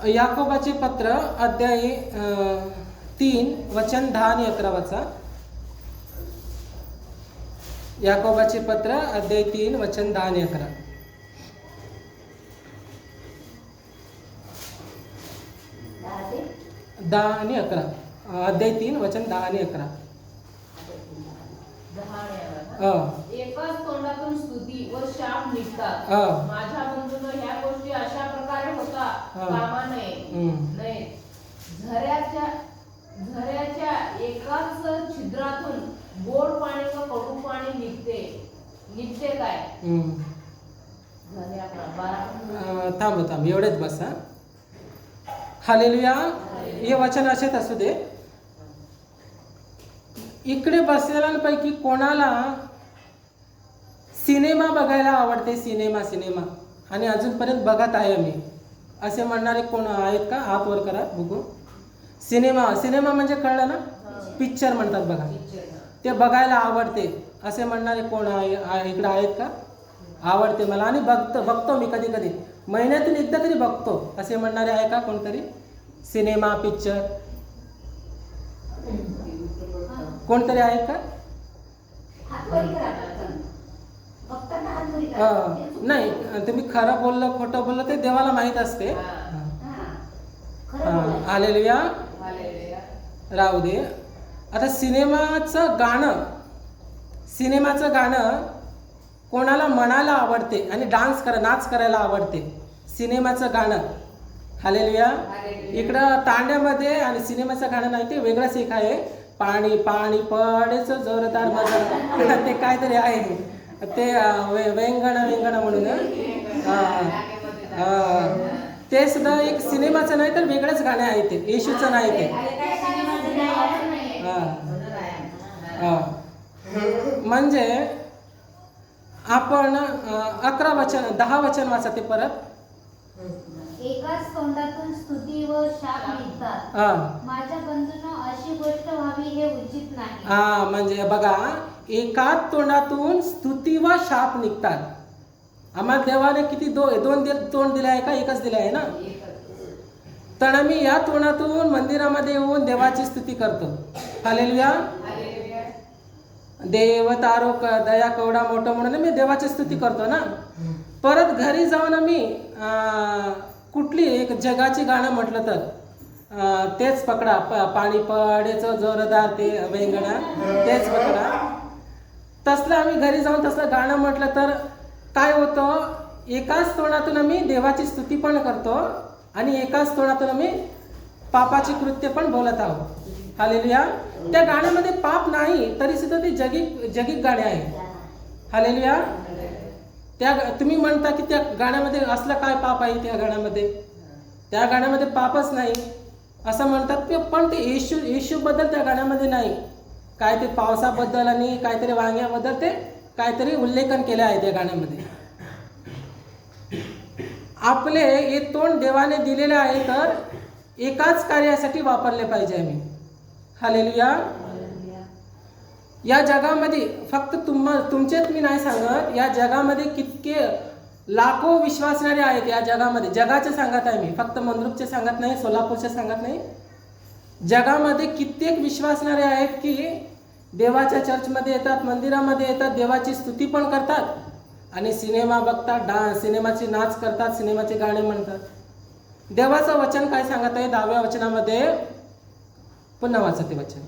याकोबाचे पत्र अध्याय 3 वचन 10 आणि 11 वाचा. याकोबाचे पत्र अध्याय 3 वचन 10 आणि 11. दहा आणि 11. अध्याय 3 वचन 10 आणि 11. एकाच तोंडातून स्तुती व शाप निघतात. माझ्या बंधूंनो, ह्या गोष्टी अशा प्रकारे होता कामा नये. झऱ्याच्या एकाच छिद्रातून गोड पाणी व कडू पाणी निघते काय? थांब एवढेच बस. हालेलुया. हे वचन असेच असू दे. इकडे बसलेल्यांपैकी कोणाला सिनेमा बघायला आवडते? सिनेमा आणि अजूनपर्यंत बघत आहे मी असे म्हणणारे कोण आहेत का? हात वर करा बघू. सिनेमा म्हणजे कळलं ना? पिक्चर म्हणतात बघा. ते बघायला आवडते असे म्हणणारे कोण आहे? इकडे आहेत का? आवडते मला आणि बघतो मी कधी महिन्यातून एकदा तरी बघतो असे म्हणणारे आहे का कोणतरी? सिनेमा पिक्चर कोणतरी आहेत का? नाही, तुम्ही खरं बोललं खोटं बोललं ते देवाला माहीत असते. हालेलुया. राहू दे. आता सिनेमाचं गाणं कोणाला म्हणायला आवडते आणि नाच करायला आवडते? सिनेमाचं गाणं. हालेलुया. इकडं तांड्यामध्ये आणि सिनेमाचं गाणं नाही, ते वेगळंच एक आहे. पाणी पाणी पडेचं जोरदार मजा ते काहीतरी आहे ते वेंगण म्हणून. ते सुद्धा एक सिनेमाचं नाही तर वेगळंच गाणं आहे. ते येशूचं नाही ते. म्हणजे आपण 10 वचन वाचा ते परत. एकाच तोंडातून स्तुती व शाप निघतात. माझ्या बंधूंनो, अशी गोष्ट व्हावी हे उचित नाही. म्हणजे बघा, एकाच तोंडातून स्तुती व शाप निघतात. आम्हाला देवाने किती दोन तोंड दिले आहे का? एकच दिले आहे ना? तर आम्ही या तोंडातून मंदिरामध्ये येऊन देवाची स्तुती करतो. हालेलुया. देव तारो दया कवडा मोठं म्हणून मी देवाची स्तुती करतो ना. परत घरी जाऊन आम्ही कुठली एक जगाची गाणं म्हटलं तर तेच पकडा. पाणी पडेचं जोरदार ते वेंगणा तेच पकडा. तसलं आम्ही घरी जाऊन तसलं गाणं म्हटलं तर काय होतं? एकाच तोंडातून आम्ही देवाची स्तुती पण करतो आणि एकाच तोंडातून आम्ही पापाची कृत्य पण बोलत आहोत. हालेलुया. त्या गाण्यामध्ये पाप नाही तरी सुद्धा ते जगिक गाणे आहे. हालेलुया. तुम्ही म्हणता की त्या गाण्यामध्ये असलं काय पाप आहे? त्या गाण्यामध्ये पापच नाही असं म्हणतात ते. पण ते येशूबद्दल त्या गाण्यामध्ये नाही. काय ते पावसाबद्दल आणि काहीतरी वांग्याबद्दल ते काहीतरी उल्लेखन केले आहे त्या गाण्यामध्ये. आपले हे तोंड देवाने दिलेले आहे तर एकाच कार्यासाठी वापरले पाहिजे आम्ही. हालेलुया. या जगामध्ये फक्त तुमचेच मी नाही सांगत, या जगामध्ये कितके लाखो विश्वासणारे आहेत. या जगामध्ये जगाचे सांगत आहे मी, फक्त मंद्रुपचे सांगत नाही, सोलापूरचे सांगत नाही. जगामध्ये कित्येक विश्वासणारे आहेत की देवाच्या चर्चमध्ये येतात, मंदिरामध्ये येतात, देवाची स्तुती पण करतात आणि सिनेमा बघतात, सिनेमाची नाच करतात, सिनेमाचे गाणे म्हणतात. देवाचं वचन काय सांगत आहे? 10व्या वचनामध्ये पुन्हा वाचा ते वचन.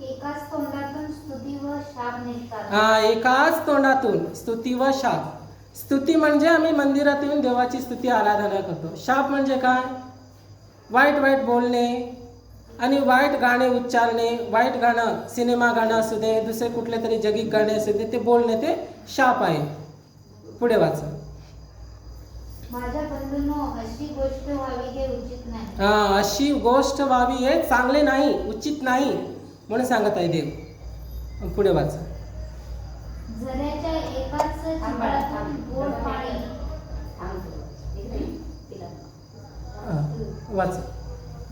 एकाच तोंडातून स्तुती व शाप निघतात. एकाच तोंडातून स्तुती व शाप. स्तुती म्हणजे आम्ही मंदिरात येऊन देवाची स्तुती आराधना करतो. शाप म्हणजे काय? वाईट बोलणे आणि वाईट गाणे उच्चारणे. वाईट गाणं, सिनेमा गाणं असू दे, दुसरे कुठले तरी जगिक गाणे असू दे, ते बोलणे ते शाप आहे. पुढे वाचा. माझ्या बंधूंनो, अशी गोष्ट व्हावी हे उचित नाही. अशी गोष्ट व्हावी हे चांगले नाही, उचित नाही म्हणून सांगत आहे देव. पुढे वाचा. झऱ्याच्या एकाच छिद्रातून गोड पाणी वाचा.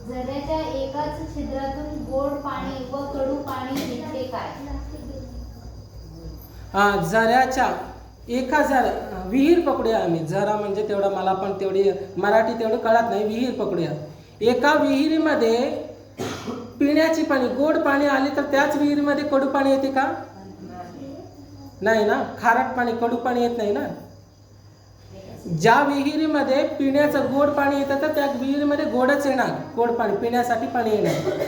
झऱ्याच्या एकाच छिद्रातून गोड पाणी व कडू पाणी निघते काय? झऱ्याच्या 1000 विहीर पकडूया आम्ही, जरा म्हणजे तेवढं मला पण तेवढी मराठी तेवढं कळत नाही, विहीर पकडूया. एका विहिरीमध्ये पिण्याची पाणी, गोड पाणी आले तर त्याच विहिरीमध्ये कडू पाणी येते का? नाही ना. खारट पाणी, कडू पाणी येत नाही ना. ज्या विहिरीमध्ये पिण्याचं गोड पाणी येतं तर त्या विहिरीमध्ये गोडच येणार, गोड पाणी पिण्यासाठी पाणी येणार.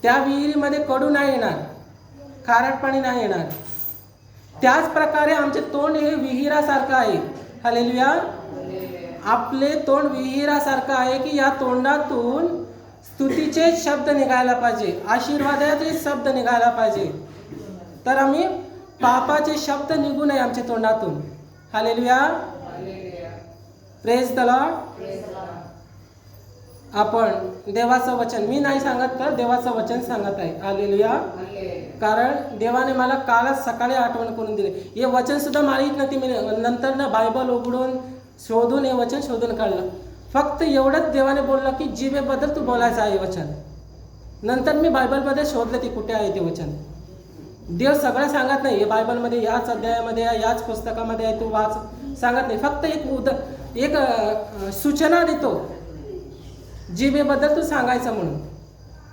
त्या विहिरीमध्ये कडू नाही येणार, खारट पाणी नाही येणार. त्याच प्रकारे आमचे तोंड हे विहिरासारखं आहे. हालेलुया. आपले तोंड विहिरासारखं आहे की या तोंडातून स्तुतीचे शब्द निघायला पाहिजे, आशीर्वादाचे शब्द निघायला पाहिजे. तर आम्ही पापाचे शब्द निघू नये आमच्या तोंडातून. हालेलुया. Praise the Lord. आपण देवाचं वचन, मी नाही सांगत तर देवाचं वचन सांगत आहे. हालेलुया. कारण देवाने मला कालच सकाळी आठवण करून दिली. हे वचन सुद्धा माहीत नव्हती, मी नंतर ना बायबल उघडून शोधून हे वचन शोधून काढलं. फक्त एवढंच देवाने बोललं की जिभेबद्दल तू बोलायचं आहे वचन. नंतर मी बायबलमध्ये शोधलं ती कुठे आहे ते वचन. देव सगळं सांगत नाही, हे बायबलमध्ये याच अध्यायामध्ये आहे, याच पुस्तकामध्ये आहे, तू वाच सांगत नाही. फक्त एक सूचना देतो जिभेबद्दल तू सांगायचं म्हणून.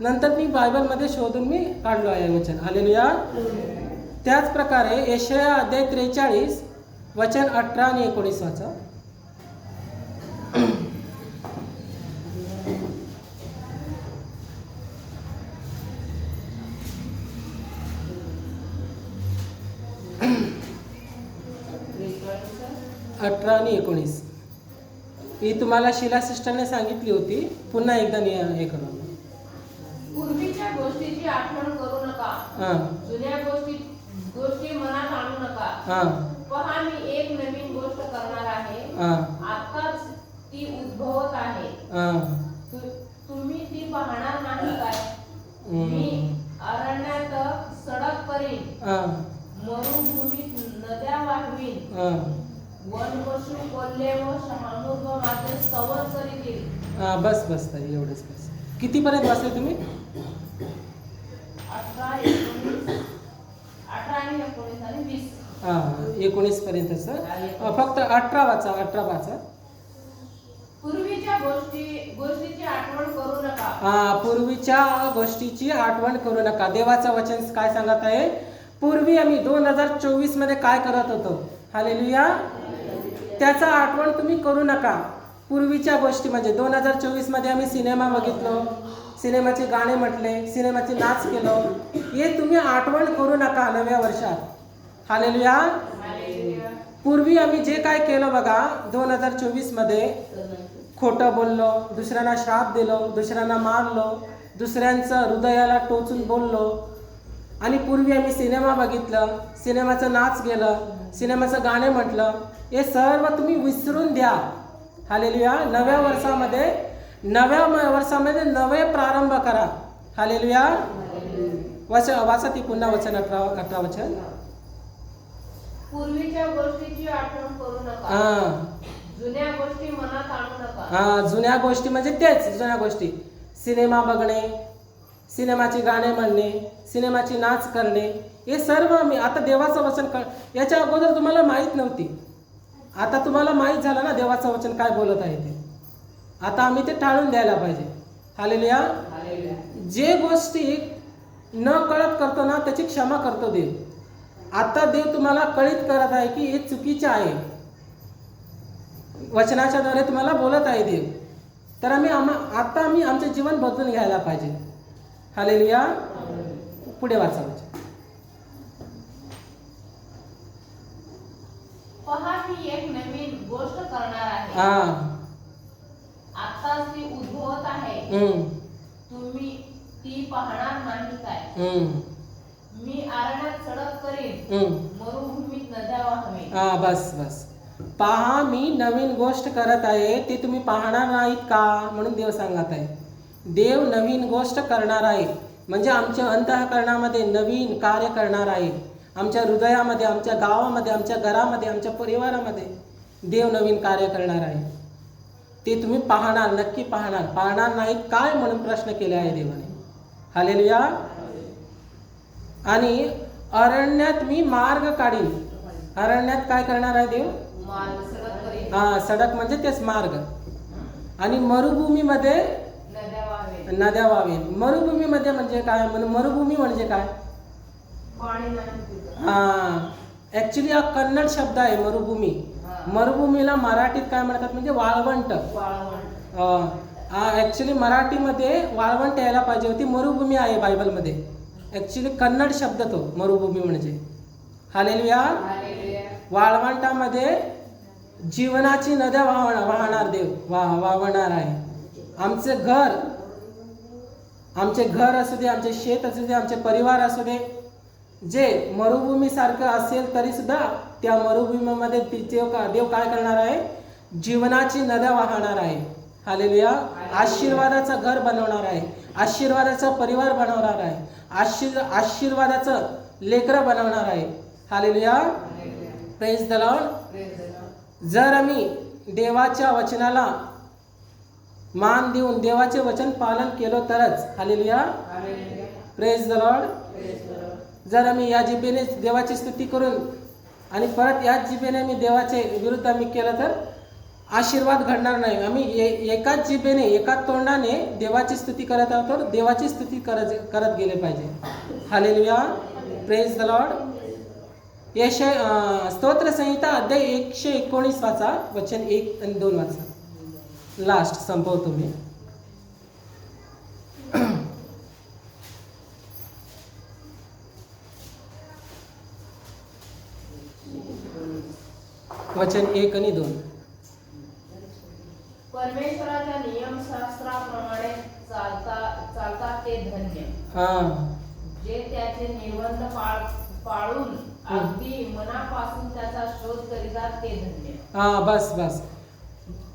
नंतर मी बायबलमध्ये शोधून मी काढलो आहे वचन. हालेलुया. त्याच प्रकारे यशाया अध्याय 43 वचन 18 आणि 19 वाचा. अठरा आणि 19 ही तुम्हाला शिला सिस्टरने सांगितली होती. पुन्हा एकदा हे करा. पूर्वीच्या गोष्टीची आठवण करू नका, जुन्या गोष्टी मनात आणू नका. पहा मी एक नवीन गोष्ट करणार आहे, आताच ती उद्भवत आहे. तुम्ही ती पाहणार नाही काय? मी अरण्यात सडक करीन, मरुभूमीत नद्या वाहवीन, वनपशु कोल्हे व शहामृग माझे संवत्सर करीन. बस ताई, एवढंच बस. कितीपर्यंत वाचले तुम्ही? 18, 19 आणि 20. 19 पर्यंतच. फक्त 18 वाचा. पूर्वीच्या गोष्टीची आठवण करू नका. पूर्वीच्या गोष्टीची आठवण करू नका. देवाचं वचन काय सांगत आहे? पूर्वी आम्ही 2024 मध्ये काय करत होतो. हालेलुया. त्याचा आठवण तुम्ही करू नका. पूर्वीच्या गोष्टी म्हणजे 2024 मध्ये आम्ही सिनेमा बघितलो, सिनेमाचे गाणे म्हटले, सिनेमाचे नाच केलो, हे तुम्ही आठवण करू नका नव्या वर्षात. हालेलुया. पूर्वी आम्ही जे काय केलं बघा, 2024 मध्ये खोटं बोललो, दुसऱ्यांना श्राप दिलो, दुसऱ्यांना मारलो, दुसऱ्यांचं हृदयाला टोचून बोललो, आणि पूर्वी आम्ही सिनेमा बघितलं, सिनेमाचं नाच गेलं, सिनेमाचं गाणे म्हटलं, हे सर्व तुम्ही विसरून द्या. हालेलुया. नव्या वर्षामध्ये नवे प्रारंभ करा. हालेलुया. वाचा ती पुन्हा वचन 18 वचन. पूर्वीच्या गोष्टीची आठवण करू नका, जुन्या गोष्टी मनात आणू नका. जुन्या गोष्टी म्हणजे तेच जुन्या गोष्टी. सिनेमा बघणे, सिनेमाचे गाणे म्हणणे, सिनेमाची नाच करणे, हे सर्व मी आता देवाचं वचन याच्या अगोदर तुम्हाला माहीत नव्हती. आता तुम्हाला माहीत झालं ना देवाचं वचन काय बोलत आहे ते. आता आम्ही ते टाळून द्यायला पाहिजे. हालेलुया. जे गोष्टी न कळत करतो ना त्याची क्षमा करतो देव. आता देव तुम्हाला कळित करत आहे की हे चुकीचे आहे, वचनाच्या द्वारे तुम्हाला बोलत आहे देव. तर आम्ही आमचे जीवन बदलून घ्यायला पाहिजे. हालेलुया. पुढे वाचा. पहा मी एक नवीन गोष्ट करणार आहे, आताच ती उद्भवत आहे, तुम्ही ती पाहणार नाही काय? मी अरण्यात सडक करीन, मरुभूमीत नद्या वाहवीन. बस. पहा मी नवीन गोष्ट करत आहे, ते तुम्ही पाहणार नाहीत का? म्हणून देव सांगत आहे. देव नवीन गोष्ट करणार आहे म्हणजे आमच्या अंतःकरणामध्ये नवीन कार्य करणार आहे. आमच्या हृदयामध्ये, आमच्या गावामध्ये, आमच्या घरामध्ये, आमच्या परिवारामध्ये देव नवीन कार्य करणार आहे. ते तुम्ही पाहणार, नक्की पाहणार नाहीत काय म्हणून प्रश्न केले आहे देवाने. हालेलुया. आणि अरण्यात मी मार्ग काढीन. अरण्यात काय करणार आहे देव? मार्ग सडक करीत. सडक म्हणजे तेच मार्ग. आणि मरुभूमीमध्ये नद्या वाहेल. नद्या वावेल. मरुभूमीमध्ये म्हणजे काय? मरुभूमी म्हणजे काय? पाणी नाही तिथं. ऍक्च्युली हा कन्नड शब्द आहे मरुभूमी. मरुभूमीला मराठीत काय म्हणतात म्हणजे वाळवंट. ऍक्च्युली मराठीमध्ये वाळवंट यायला पाहिजे होती, मरुभूमी आहे बायबलमध्ये. ऍक्च्युली कन्नड शब्द तो मरुभूमी म्हणजे. हालेलुया. वाळवंटामध्ये जीवनाची नद्या वाहणार देव वाहणार आहे. आमचे घर असू दे, आमचे शेत असू दे, आमचे परिवार असू दे, जे मरुभूमी सारखं असेल तरी सुद्धा त्या मरुभूमीमध्ये देव काय करणार आहे? जीवनाची नद्या वाहणार आहे. हालेलुया. आशीर्वादाचं घर बनवणार आहे, आशीर्वादाचा परिवार बनवणार आहे, आशीर्वादाचं लेकरं बनवणार आहे. हालेलुया. Praise the Lord. जर आम्ही देवाच्या वचनाला मान देऊन देवाचे वचन पालन केलं तरच. हालेलुया. Praise the Lord. जर आम्ही या जिभेने देवाची स्तुती करून आणि परत याच जिभेने मी देवाचे विरुद्ध आम्ही केलं तर आशीर्वाद घडणार नाही. आम्ही एकाच जिभेने एकाच तोंडाने देवाची स्तुती करत आहोत तर देवाची स्तुती करत गेले पाहिजे. हालेलुया. Praise the Lord. स्तोत्र संहिता अध्याय 119 वाचा, वचन 1 आणि 2 वाचा. लास्ट संपवतो मी. वचन 1 आणि 2. परमेश्वराच्या नियमशास्त्राप्रमाणे चालतात ते धन्य, जे त्याचे निर्बंध पाळून अगदी मनापासून त्याचा शोध करीतात ते धन्य. बस.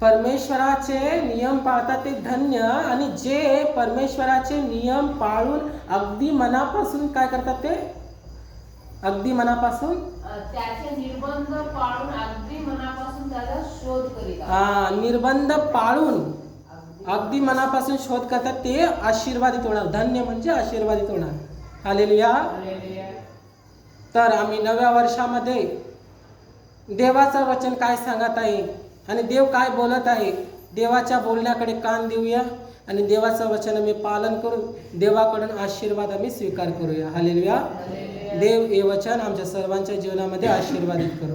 परमेश्वराचे नियम पाळतात ते धन्य, आणि जे परमेश्वराचे नियम पाळून अगदी मनापासून काय करतात ते? अगदी मनापासून त्याचे निर्बंध पाळून अगदी मनापासून त्याचा शोध करीतात. निर्बंध पाळून अगदी मनापासून शोध करतात ते आशीर्वादित होणार. धन्य म्हणजे आशीर्वादित होणार. हालेलुया. तर आम्ही नव्या वर्षामध्ये देवाचं वचन काय सांगत आहे आणि देव काय बोलत आहे, देवाच्या बोलण्याकडे कान देऊया आणि देवाचं वचन आम्ही पालन करून देवाकडून आशीर्वाद आम्ही स्वीकार करूया. हालेलुया. देव हे वचन आमच्या सर्वांच्या जीवनामध्ये आशीर्वादित करू.